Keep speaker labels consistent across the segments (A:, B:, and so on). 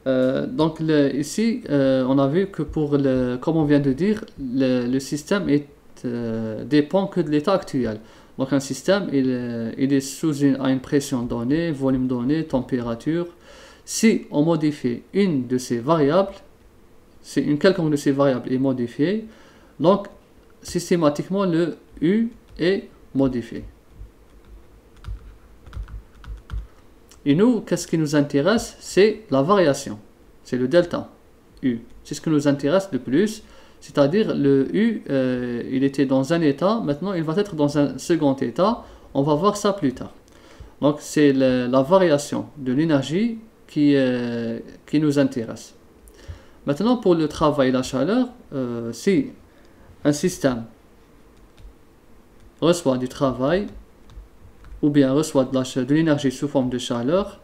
A: Ici, on a vu que comme on vient de dire, le système dépend que de l'état actuel. Donc un système, il est à une pression donnée, volume donné, température. Si on modifie une de ces variables, si une quelconque de ces variables est modifiée, donc systématiquement le U est modifié. Et nous, qu'est-ce qui nous intéresse? C'est la variation, c'est le delta U. C'est ce qui nous intéresse le plus, c'est-à-dire le U, il était dans un état, maintenant il va être dans un second état, on va voir ça plus tard. Donc c'est la variation de l'énergie qui nous intéresse. Maintenant pour le travail et la chaleur, si un système reçoit du travail, ou bien reçoit de l'énergie sous forme de chaleur,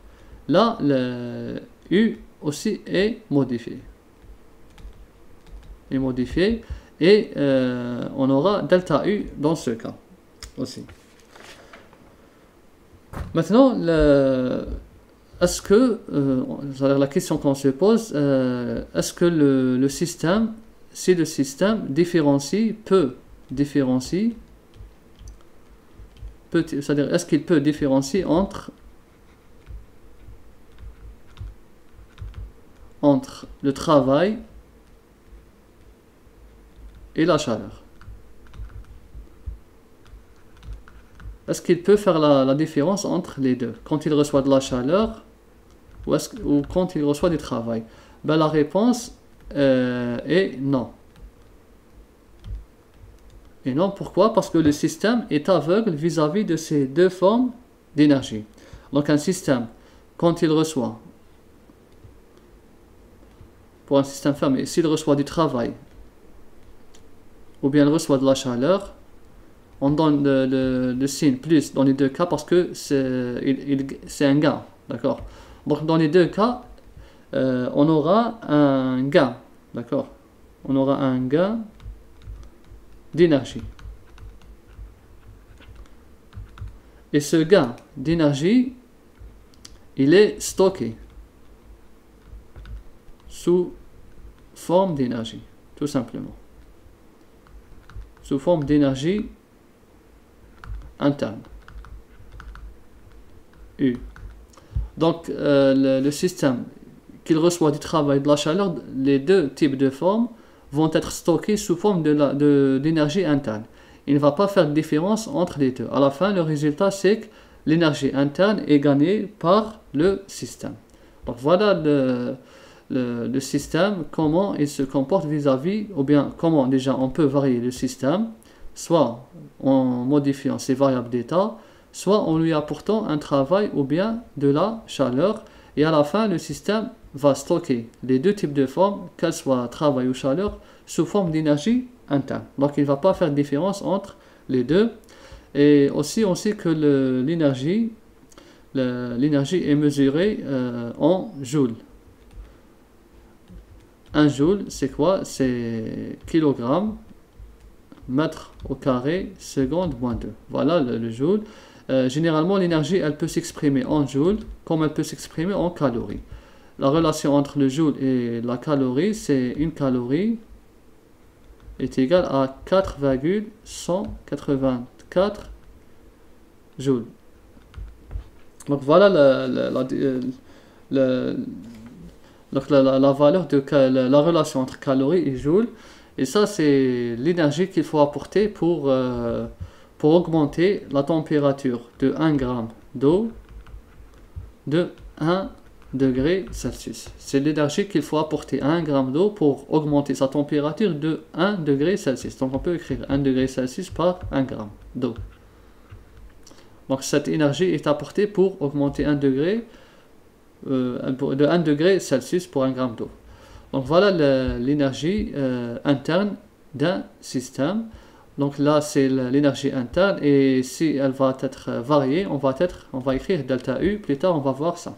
A: là, le U aussi est modifié. Et on aura delta U dans ce cas aussi. Maintenant, est-ce que, la question qu'on se pose, est-ce que le système, si le système peut différencier, c'est-à-dire est-ce qu'il peut différencier entre le travail et la chaleur? Est-ce qu'il peut faire la différence entre les deux, quand il reçoit de la chaleur ou quand il reçoit du travail? Ben, la réponse est non. Et non, pourquoi? Parce que le système est aveugle vis-à-vis de ces deux formes d'énergie. Donc un système, quand il reçoit, pour un système fermé, s'il reçoit du travail, ou bien il reçoit de la chaleur, on donne le signe plus dans les deux cas parce que c'est un gain, d'accord? Donc dans les deux cas, on aura un gain, d'accord? On aura un gain d'énergie. Et ce gain d'énergie, il est stocké sous forme d'énergie, tout simplement. Sous forme d'énergie interne. U. Donc, le système qu'il reçoit du travail et de la chaleur, les deux types de formes vont être stockés sous forme d'énergie interne. Il ne va pas faire de différence entre les deux. À la fin, le résultat, c'est que l'énergie interne est gagnée par le système. Donc voilà le système, comment il se comporte vis-à-vis, ou bien comment déjà on peut varier le système, soit en modifiant ses variables d'état, soit en lui apportant un travail ou bien de la chaleur. Et à la fin, le système va stocker les deux types de formes, qu'elles soient travail ou chaleur, sous forme d'énergie interne. Donc il ne va pas faire de différence entre les deux. Et aussi, on sait que l'énergie est mesurée en joules. Un joule, c'est quoi? C'est kilogramme, mètre au carré, seconde, moins 2. Voilà le joule. Généralement, l'énergie, elle peut s'exprimer en joules, comme elle peut s'exprimer en calories. La relation entre le joule et la calorie, c'est une calorie est égale à 4,184 joules. Donc voilà la valeur de la relation entre calories et joules. Et ça, c'est l'énergie qu'il faut apporter pour augmenter la température de 1 gramme d'eau de 1 degré Celsius. C'est l'énergie qu'il faut apporter à 1 gramme d'eau pour augmenter sa température de 1 degré Celsius. Donc on peut écrire 1 degré Celsius par 1 gramme d'eau. Donc cette énergie est apportée pour augmenter 1 degré, de 1 degré Celsius pour 1 gramme d'eau. Donc voilà l'énergie interne d'un système. Donc là c'est l'énergie interne, et si elle va être variée, on va écrire delta U, plus tard on va voir ça.